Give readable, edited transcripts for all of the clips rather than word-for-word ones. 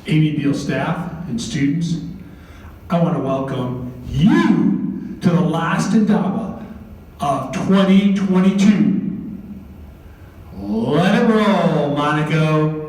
ABHS staff and students, I want to welcome you to the last Indaba of 2022. Let it roll, Monaco.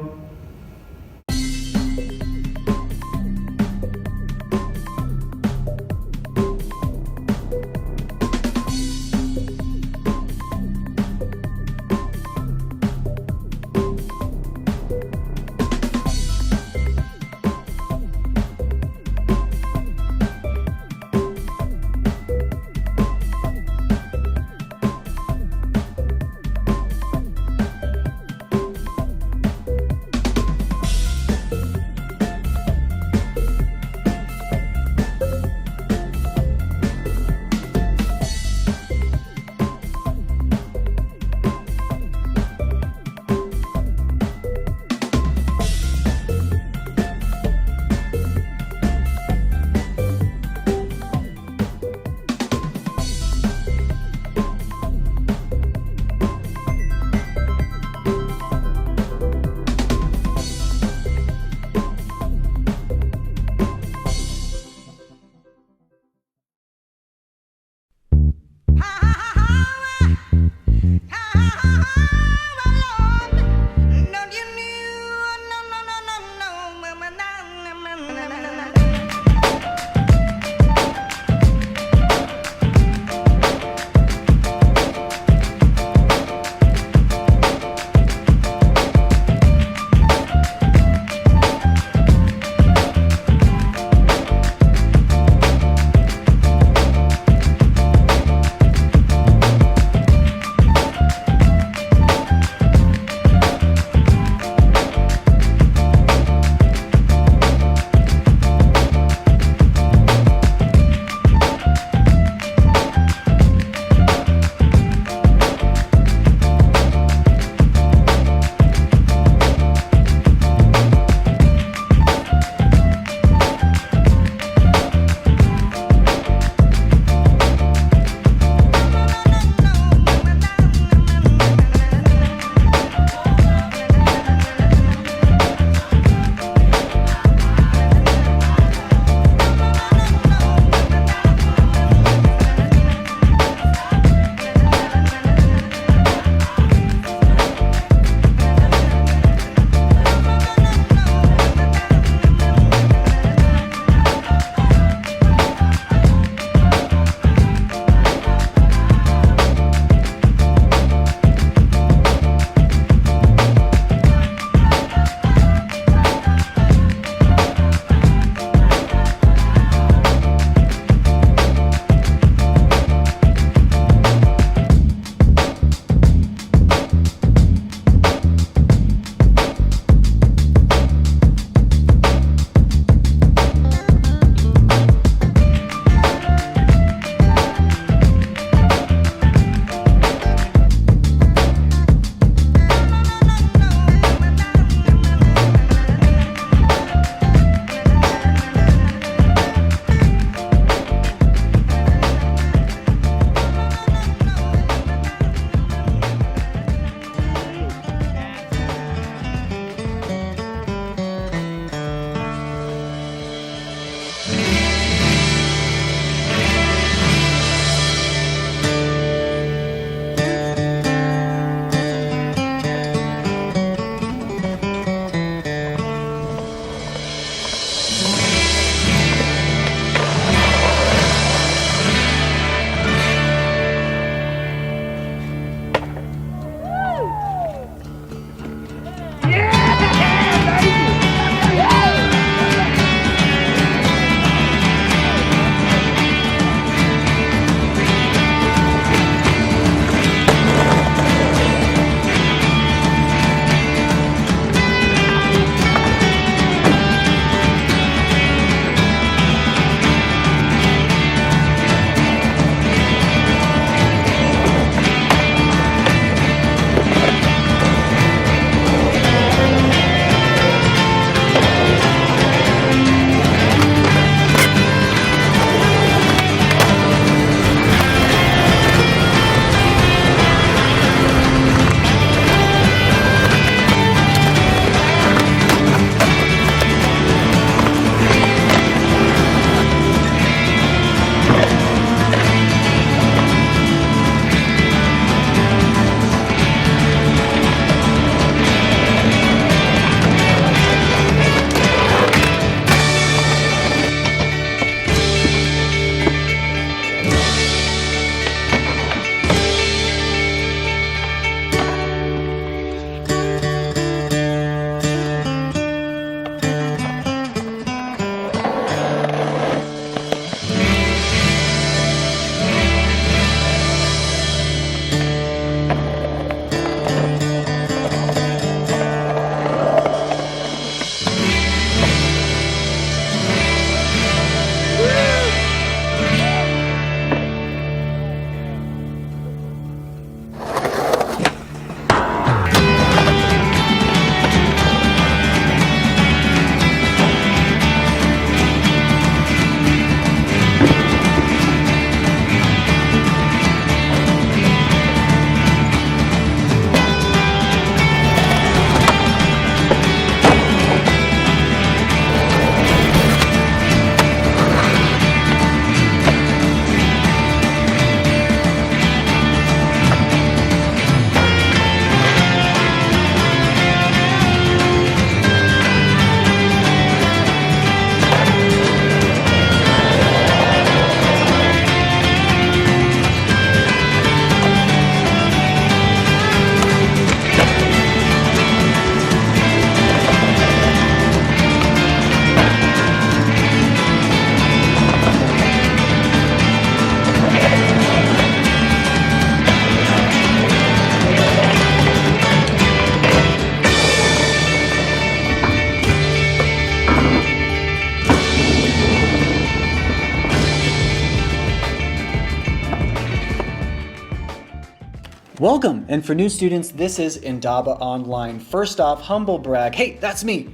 Welcome, and for new students, this is Indaba Online. First off, humble brag, hey, that's me!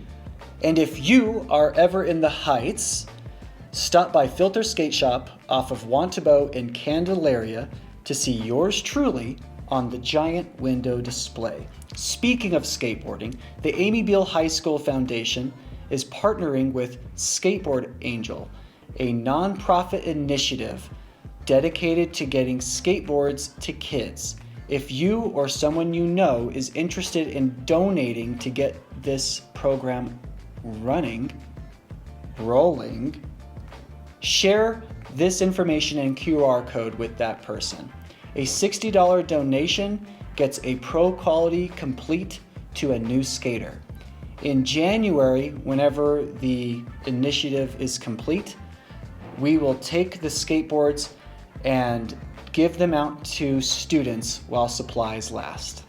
And if you are ever in the Heights, stop by Filter Skate Shop off of Wantabout in Candelaria to see yours truly on the giant window display. Speaking of skateboarding, the Amy Beale High School Foundation is partnering with Skateboard Angel, a nonprofit initiative dedicated to getting skateboards to kids. If you or someone you know is interested in donating to get this program rolling, share this information and QR code with that person. A $60 donation gets a pro quality complete to a new skater. In January, whenever the initiative is complete, we will take the skateboards and give them out to students while supplies last.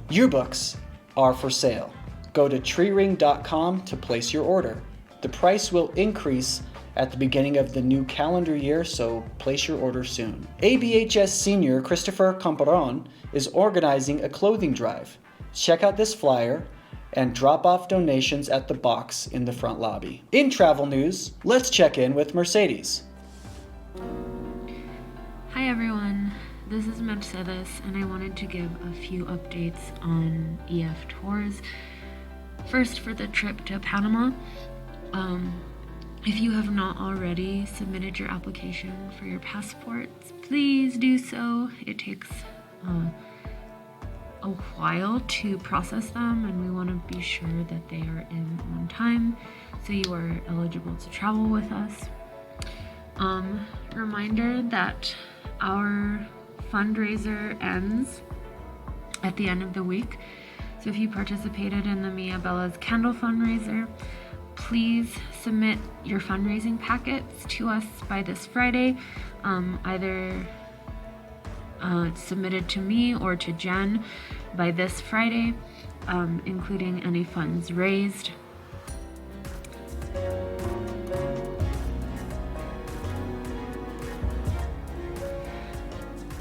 Yearbooks are for sale. Go to treering.com to place your order. The price will increase at the beginning of the new calendar year, so place your order soon. ABHS senior Christopher Camperon is organizing a clothing drive. Check out this flyer and drop off donations at the box in the front lobby. In travel news, let's check in with Mercedes. Hi everyone, this is Mercedes and I wanted to give a few updates on EF tours. First, for the trip to Panama, if you have not already submitted your application for your passports, please do so. It takes a while to process them and we want to be sure that they are in on time so you are eligible to travel with us. Reminder that our fundraiser ends at the end of the week. So if you participated in the Mia Bella's candle fundraiser, please submit your fundraising packets to us by this Friday. Either submitted to me or to Jen by this Friday, including any funds raised.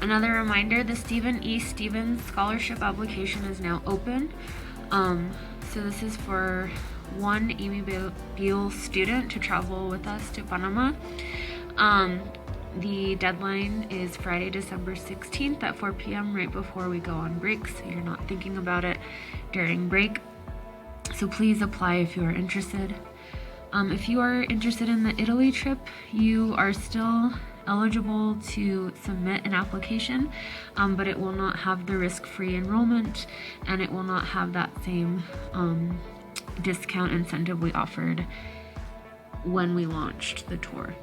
Another reminder, the Stephen E. Stevens Scholarship application is now open. So this is for one Amy Beale student to travel with us to Panama. The deadline is Friday, December 16th at 4 p.m. right before we go on break, so you're not thinking about it during break. So please apply if you are interested. If you are interested in the Italy trip, you are still eligible to submit an application, but it will not have the risk-free enrollment and it will not have that same discount incentive we offered when we launched the tour.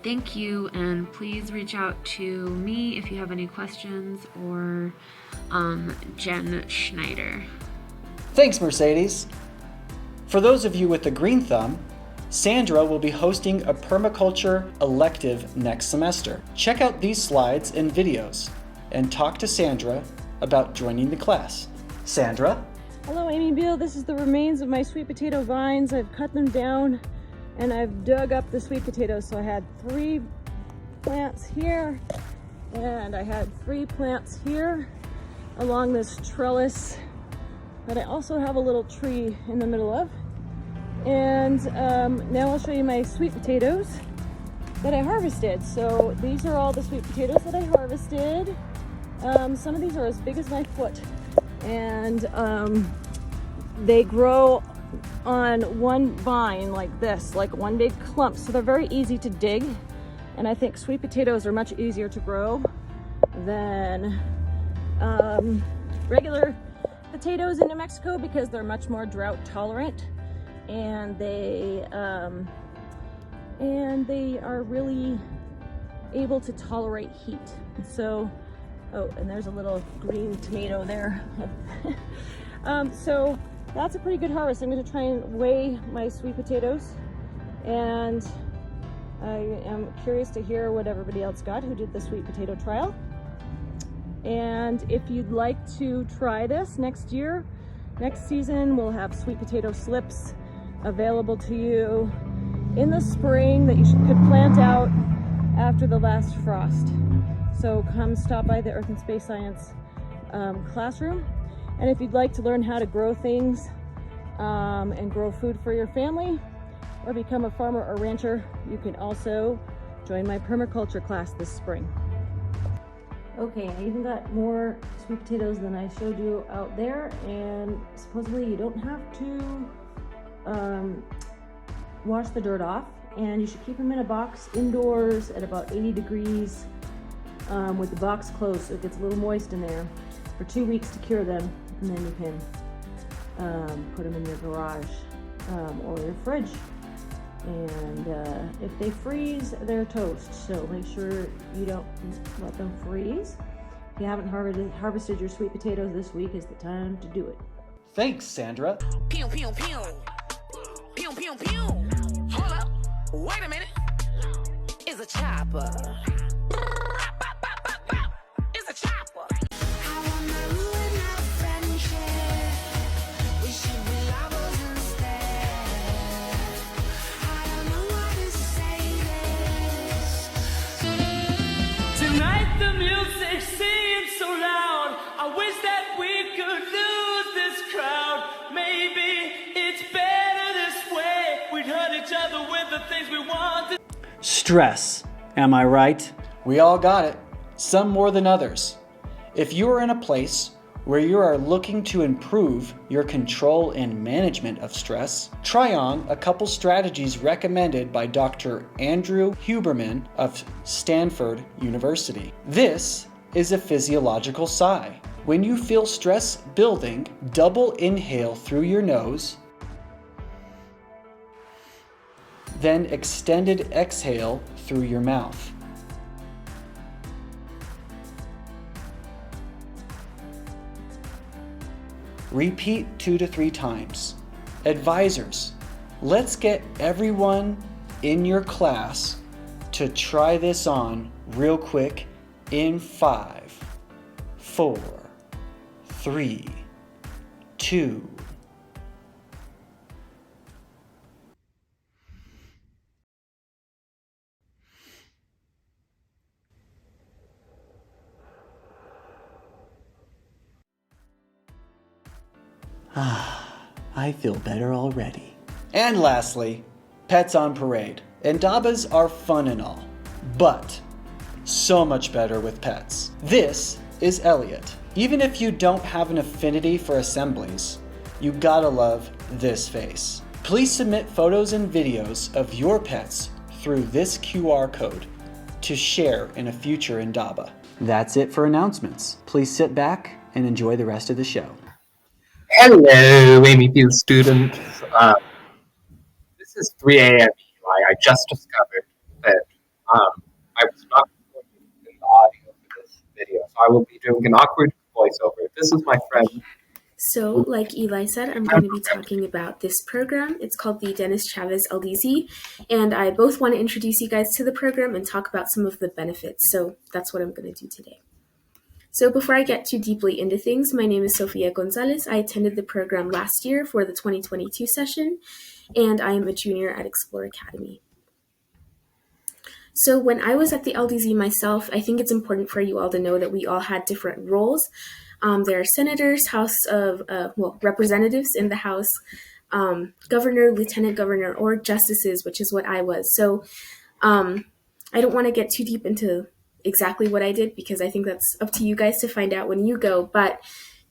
Thank you, and please reach out to me if you have any questions, or Jen Schneider. Thanks, Mercedes. For those of you with the green thumb, Sandra will be hosting a permaculture elective next semester. Check out these slides and videos and talk to Sandra about joining the class. Sandra? Hello, Amy Beale. This is the remains of my sweet potato vines. I've cut them down and I've dug up the sweet potatoes. So I had 3 plants here and I had 3 plants here along this trellis that I also have a little tree in the middle of. And now I'll show you my sweet potatoes that I harvested. So these are all the sweet potatoes that I harvested. Some of these are as big as my foot, and they grow on one vine like this, like one big clump. So they're very easy to dig, and I think sweet potatoes are much easier to grow than regular potatoes in New Mexico because they're much more drought tolerant. And they are really able to tolerate heat. So, oh, and there's a little green tomato there. So that's a pretty good harvest. I'm going to try and weigh my sweet potatoes, and I am curious to hear what everybody else got who did the sweet potato trial. And if you'd like to try this next year, next season, we'll have sweet potato slips available to you in the spring that you could plant out after the last frost. So come stop by the Earth and Space Science classroom. And if you'd like to learn how to grow things and grow food for your family or become a farmer or rancher, you can also join my permaculture class this spring. Okay, I even got more sweet potatoes than I showed you out there, and supposedly you don't have to wash the dirt off, and you should keep them in a box indoors at about 80 degrees with the box closed so it gets a little moist in there for 2 weeks to cure them, and then you can put them in your garage or your fridge. And if they freeze, they're toast, so make sure you don't let them freeze. If you haven't harvested your sweet potatoes this week, is the time to do it. Thanks, Sandra. Pew, pew, pew. Pew, pew, pew. Hold up. Wait a minute. It's a chopper. It's a chopper. I wanna ruin our friendship. We should be lovers instead. I don't know what to say this. Tonight the music seems so loud. I wish that we could lose this crowd. Maybe it's better this way. We'd hurt each other with the things we wanted. Stress, am I right? We all got it, some more than others. If you are in a place where you are looking to improve your control and management of stress, try on a couple strategies recommended by Dr. Andrew Huberman of Stanford University. This is a physiological sigh. When you feel stress building, double inhale through your nose, then extended exhale through your mouth. Repeat 2 to 3 times. Advisors, let's get everyone in your class to try this on real quick in 5, 4, 3, 2. I feel better already. And lastly, pets on parade. Indabas are fun and all, but so much better with pets. This is Elliot. Even if you don't have an affinity for assemblies, you gotta love this face. Please submit photos and videos of your pets through this QR code to share in a future Indaba. That's it for announcements. Please sit back and enjoy the rest of the show. Hello, Amy Field students. This is 3 a.m. Eli. I just discovered that I was not recording the audio for this video, so I will be doing an awkward voiceover. This is my friend. So, like Eli said, I'm going to be talking about this program. It's called the Dennis Chavez LDZ, and I both want to introduce you guys to the program and talk about some of the benefits. So that's what I'm going to do today. So before I get too deeply into things, my name is Sofia Gonzalez. I attended the program last year for the 2022 session, and I am a junior at Explore Academy. So when I was at the LDZ myself, I think it's important for you all to know that we all had different roles. There are senators, representatives in the House, governor, lieutenant governor, or justices, which is what I was. So I don't want to get too deep into exactly what I did because I think that's up to you guys to find out when you go. But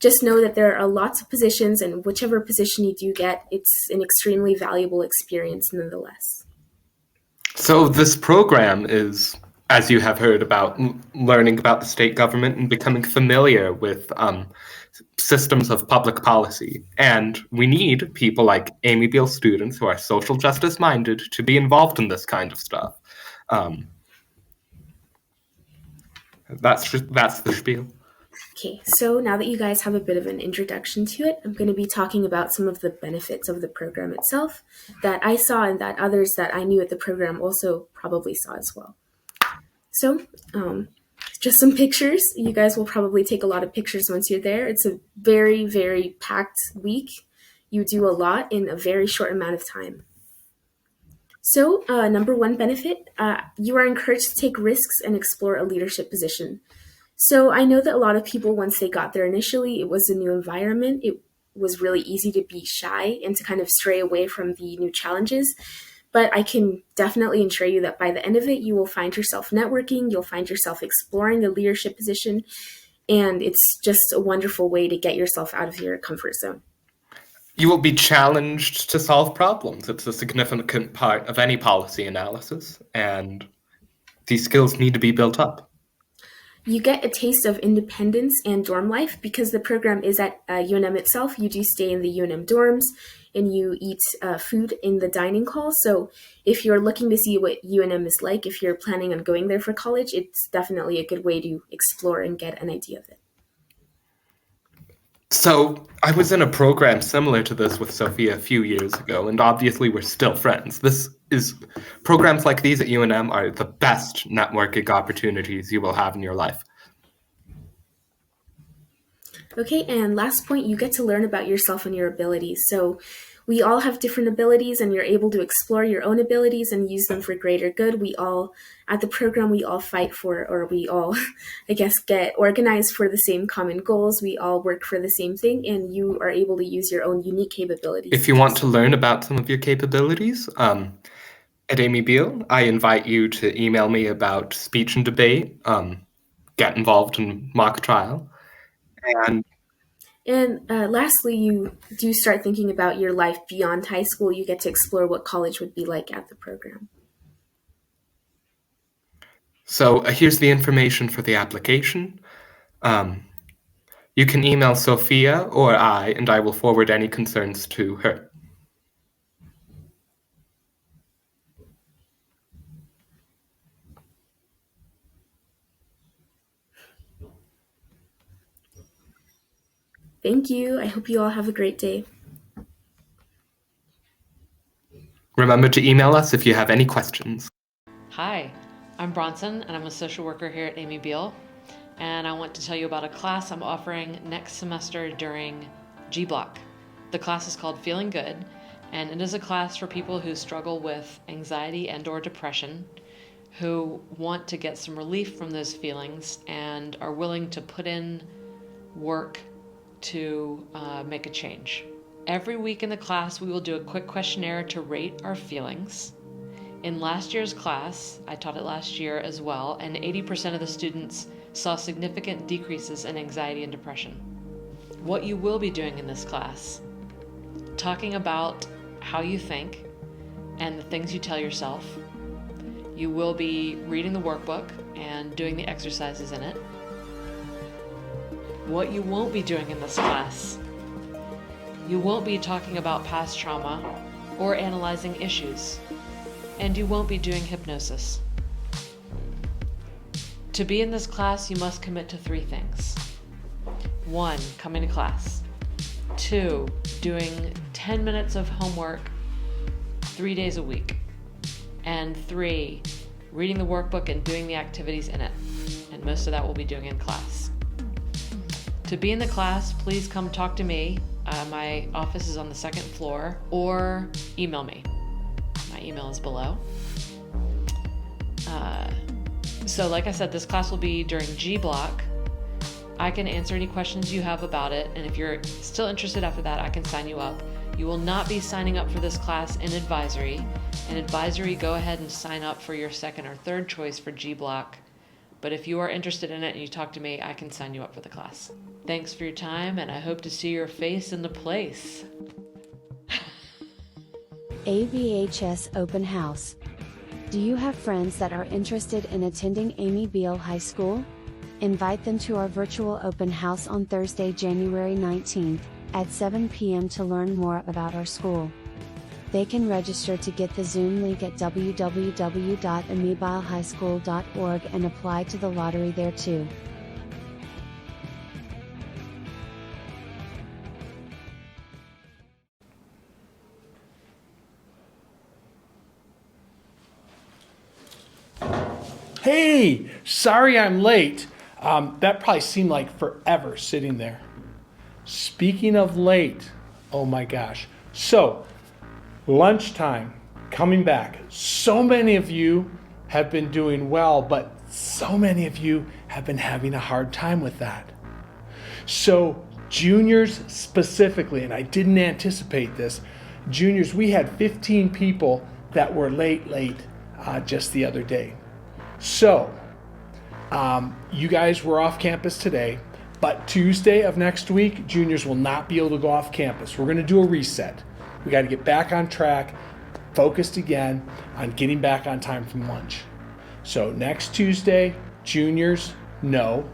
just know that there are lots of positions, and whichever position you do get, it's an extremely valuable experience nonetheless. So this program is, as you have heard about, learning about the state government and becoming familiar with systems of public policy. And we need people like Amy Beale students who are social justice minded to be involved in this kind of stuff. That's the spiel. Okay, so now that you guys have a bit of an introduction to it, I'm going to be talking about some of the benefits of the program itself that I saw and that others that I knew at the program also probably saw as well. So, just some pictures. You guys will probably take a lot of pictures once you're there. It's a very, very packed week. You do a lot in a very short amount of time. So, number one benefit, you are encouraged to take risks and explore a leadership position. So I know that a lot of people, once they got there initially, it was a new environment. It was really easy to be shy and to kind of stray away from the new challenges. But I can definitely assure you that by the end of it, you will find yourself networking, you'll find yourself exploring a leadership position, and it's just a wonderful way to get yourself out of your comfort zone. You will be challenged to solve problems. It's a significant part of any policy analysis, and these skills need to be built up. You get a taste of independence and dorm life because the program is at UNM itself. You do stay in the UNM dorms and you eat food in the dining hall. So if you're looking to see what UNM is like, if you're planning on going there for college, it's definitely a good way to explore and get an idea of it. So I was in a program similar to this with Sophia a few years ago, and obviously we're still friends. Programs like these at UNM are the best networking opportunities you will have in your life. Okay, and last point, you get to learn about yourself and your abilities. So we all have different abilities and you're able to explore your own abilities and use them for greater good. We all, at the program, we all fight for, or we all, I guess, get organized for the same common goals. We all work for the same thing and you are able to use your own unique capabilities. If you want to learn about some of your capabilities, at Amy Beale, I invite you to email me about speech and debate, get involved in mock trial, And lastly, you do start thinking about your life beyond high school. You get to explore what college would be like at the program. So here's the information for the application. You can email Sophia or I, and I will forward any concerns to her. Thank you. I hope you all have a great day. Remember to email us if you have any questions. Hi, I'm Bronson and I'm a social worker here at Amy Beale, and I want to tell you about a class I'm offering next semester during G Block. The class is called Feeling Good, and it is a class for people who struggle with anxiety and/or depression, who want to get some relief from those feelings and are willing to put in work to make a change. Every week in the class, we will do a quick questionnaire to rate our feelings. In last year's class, I taught it last year as well, and 80% of the students saw significant decreases in anxiety and depression. What you will be doing in this class, talking about how you think and the things you tell yourself. You will be reading the workbook and doing the exercises in it. What you won't be doing in this class, you won't be talking about past trauma or analyzing issues, and you won't be doing hypnosis. To be in this class, you must commit to 3 things. 1, coming to class. 2, doing 10 minutes of homework 3 days a week. And 3, reading the workbook and doing the activities in it. And most of that we'll be doing in class. To be in the class, please come talk to me. My office is on the 2nd floor, or email me. My email is below. So like I said, this class will be during G Block. I can answer any questions you have about it, and if you're still interested after that, I can sign you up. You will not be signing up for this class in advisory. In advisory, go ahead and sign up for your 2nd or 3rd choice for G Block. But if you are interested in it and you talk to me, I can sign you up for the class. Thanks for your time, and I hope to see your face in the place. ABHS Open House. Do you have friends that are interested in attending Amy Beale High School? Invite them to our virtual open house on Thursday, January 19th, at 7 p.m. to learn more about our school. They can register to get the Zoom link at www.amybealehighschool.org and apply to the lottery there too. Hey, sorry I'm late. That probably seemed like forever sitting there. Speaking of late, oh my gosh. So, lunchtime, coming back. So many of you have been doing well, but so many of you have have been having a hard time with that. So juniors specifically, and I didn't anticipate this, juniors, we had 15 people that were late just the other day. So you guys were off campus today, but Tuesday of next week, juniors will not be able to go off campus. We're going to do a reset. We got to get back on track, focused again on getting back on time from lunch. So next Tuesday, juniors, no,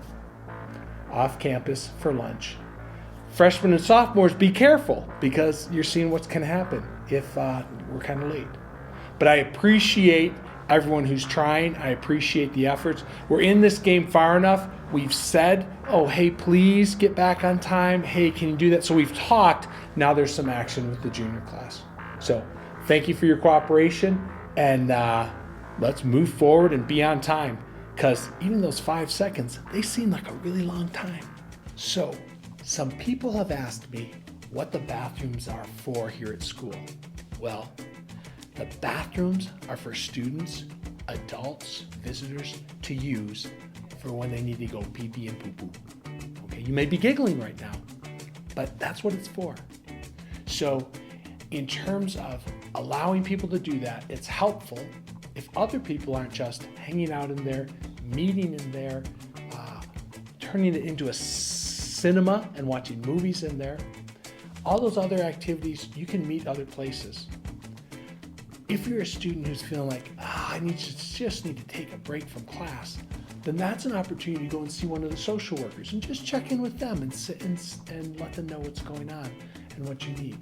off campus for lunch. Freshmen and sophomores, be careful because you're seeing what's going to happen if we're kind of late. But I appreciate everyone who's trying. I appreciate the efforts. We're in this game far enough. We've said, oh, hey, please get back on time. Hey, can you do that? So we've talked. Now there's some action with the junior class. So thank you for your cooperation, and let's move forward and be on time, because even those 5 seconds, they seem like a really long time. So some people have asked me what the bathrooms are for here at school. Well, the bathrooms are for students, adults, visitors to use for when they need to go pee-pee and poo-poo. Okay, you may be giggling right now, but that's what it's for. So in terms of allowing people to do that, it's helpful if other people aren't just hanging out in there, meeting in there, turning it into a cinema and watching movies in there. All those other activities, you can meet other places. If you're a student who's feeling like, I just need to take a break from class, then that's an opportunity to go and see one of the social workers and just check in with them and sit and let them know what's going on and what you need.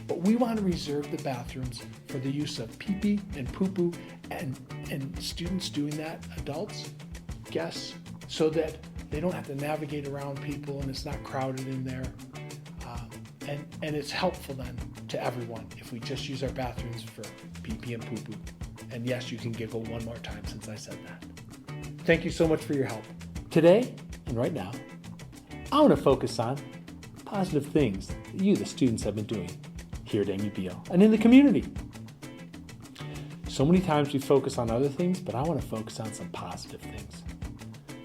But we want to reserve the bathrooms for the use of pee-pee and poo-poo and students doing that, adults, guests, so that they don't have to navigate around people and it's not crowded in there. And it's helpful then to everyone if we just use our bathrooms for pee-pee and poo-poo. And yes, you can giggle one more time since I said that. Thank you so much for your help. Today and right now, I want to focus on positive things that you, the students, have been doing here at Amy Beal and in the community. So many times we focus on other things, but I want to focus on some positive things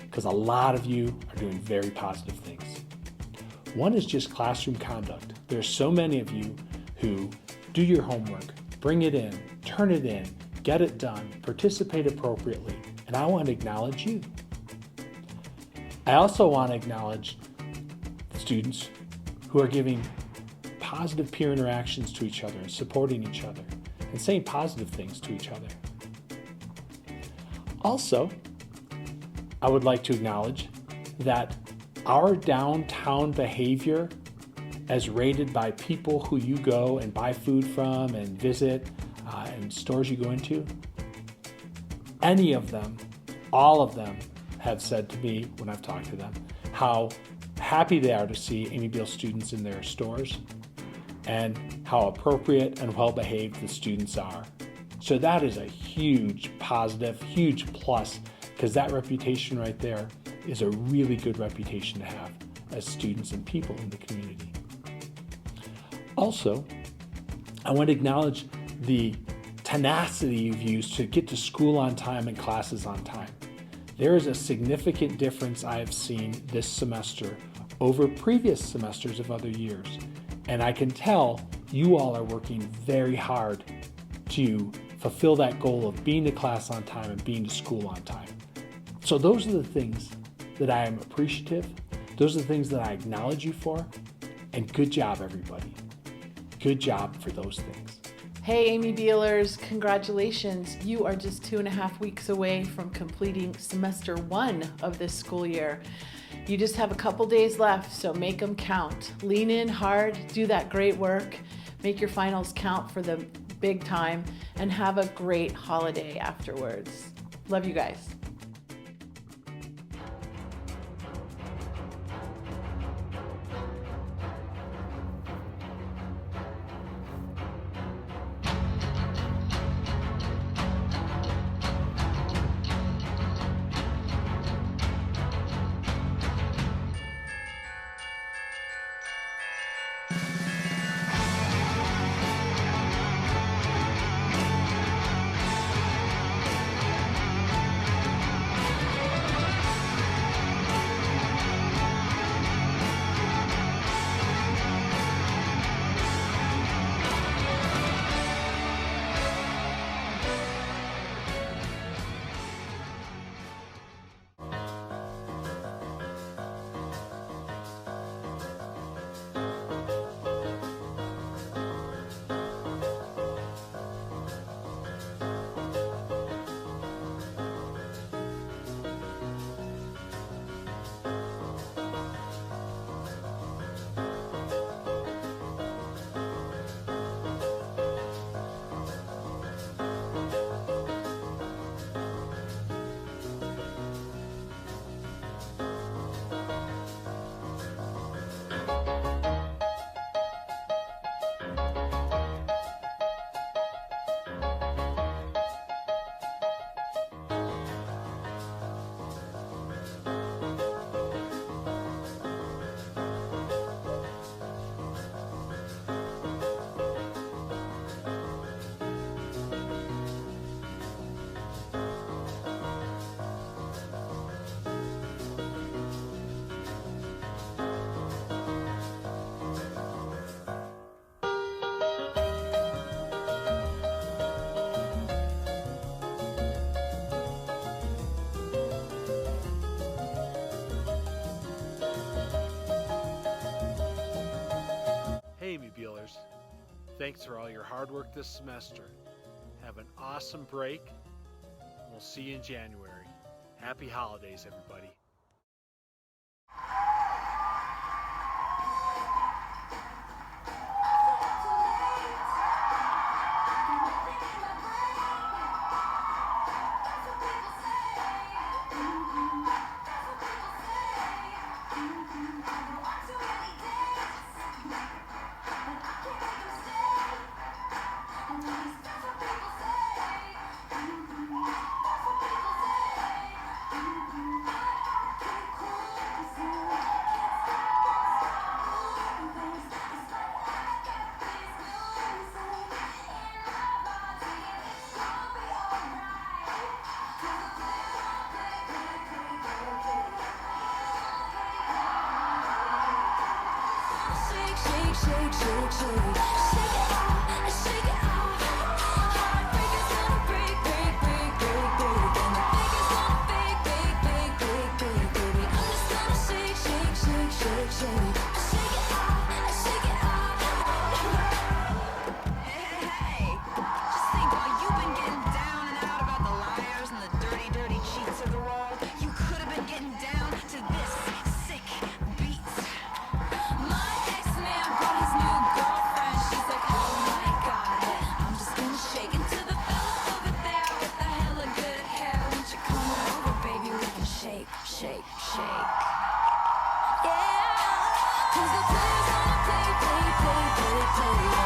because a lot of you are doing very positive things. One is just classroom conduct. There's so many of you who do your homework, bring it in, turn it in, get it done, participate appropriately, and I want to acknowledge you. I also want to acknowledge students who are giving positive peer interactions to each other and supporting each other and saying positive things to each other. Also, I would like to acknowledge that our downtown behavior, as rated by people who you go and buy food from and visit and stores you go into, any of them, all of them have said to me when I've talked to them how happy they are to see Amy Beal students in their stores and how appropriate and well-behaved the students are. So that is a huge positive, huge plus, because that reputation right there is a really good reputation to have as students and people in the community. Also, I want to acknowledge the tenacity you've used to get to school on time and classes on time. There is a significant difference I have seen this semester over previous semesters of other years, and I can tell you all are working very hard to fulfill that goal of being to class on time and being to school on time. So those are the things that I am appreciative. Those are the things that I acknowledge you for. And good job, everybody. Good job for those things. Hey, Amy Bealers, congratulations. You are just 2.5 weeks away from completing semester 1 of this school year. You just have a couple days left, so make them count. Lean in hard, do that great work, make your finals count for the big time, and have a great holiday afterwards. Love you guys. Thanks for all your hard work this semester. Have an awesome break. We'll see you in January. Happy holidays, everybody. Play, play, play, play.